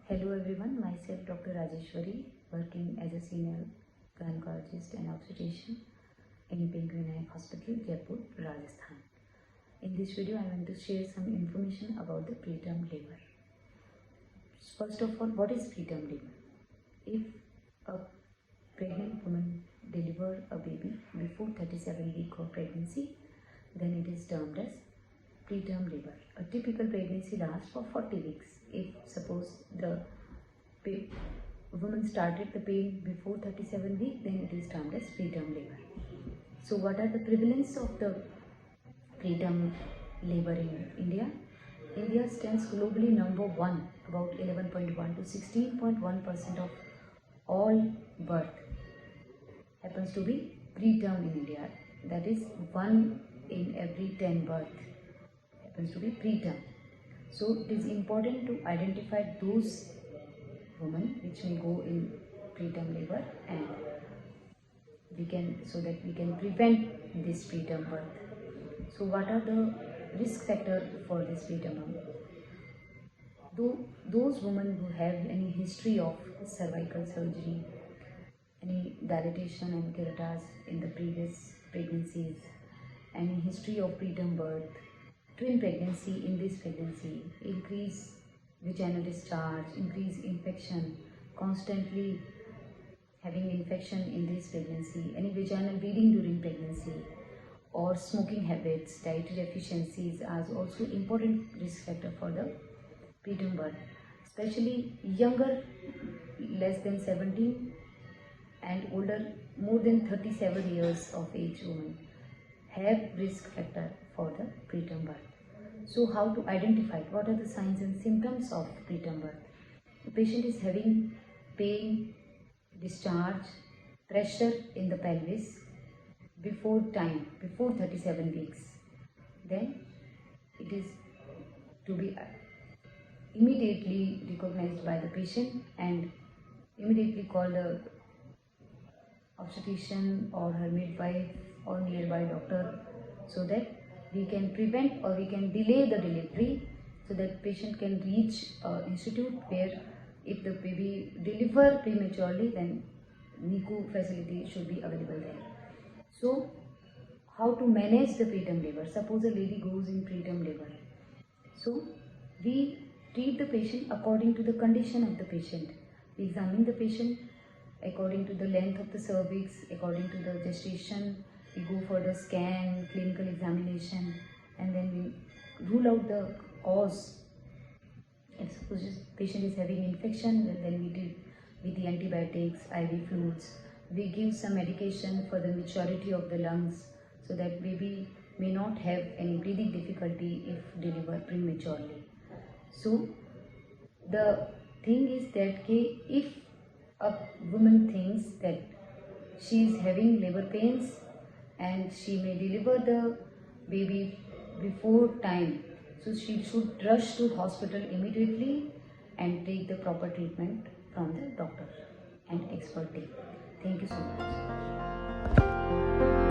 Hello everyone, myself Dr. Rajeshwari, working as a senior gynecologist and obstetrician in Pink Vinayak Hospital, Jaipur, Rajasthan. In this video, I want to share some information about the preterm labor. First of all, what is preterm labor? If a pregnant woman delivers a baby before 37 weeks of pregnancy, then it is termed as preterm labor. A typical pregnancy lasts for 40 weeks. If suppose the woman started the pain before 37 weeks, then it is termed as preterm labor. So what are the prevalence of the preterm labor in India? India stands globally number 1, about 11.1 to 16.1% of all birth happens to be preterm in India. That is 1 in every 10 birth happens to be preterm. So it is important to identify those women which may go in preterm labor, and we can prevent this preterm birth. So what are the risk factors for this preterm birth? Those women who have any history of cervical surgery, any dilatation and curettage in the previous pregnancies, any history of preterm birth, twin pregnancy, in this pregnancy, increase vaginal discharge, increase infection, constantly having infection in this pregnancy, any vaginal bleeding during pregnancy, or smoking habits, dietary deficiencies are also important risk factor for the preterm birth. Especially younger, less than 17, and older, more than 37 years of age women have risk factor for the preterm birth. So how to identify? What are the signs and symptoms of preterm birth? The patient is having pain, discharge, pressure in the pelvis before 37 weeks. Then it is to be immediately recognized by the patient and immediately call the obstetrician or her midwife or nearby doctor, so that we can prevent or we can delay the delivery, so that patient can reach an institute where, if the baby deliver prematurely, then NICU facility should be available there. So how to manage the preterm labor? Suppose a lady goes in preterm labor. So we treat the patient according to the condition of the patient. We examine the patient according to the length of the cervix, according to the gestation. We go for the scan, clinical examination, and then we rule out the cause. If suppose the patient is having infection, then we deal with the antibiotics, IV fluids. We give some medication for the maturity of the lungs, so that baby may not have any breathing difficulty if delivered prematurely. So the thing is that if a woman thinks that she is having labor pains and she may deliver the baby before time, so she should rush to hospital immediately and take the proper treatment from the doctor and expert team. Thank you so much.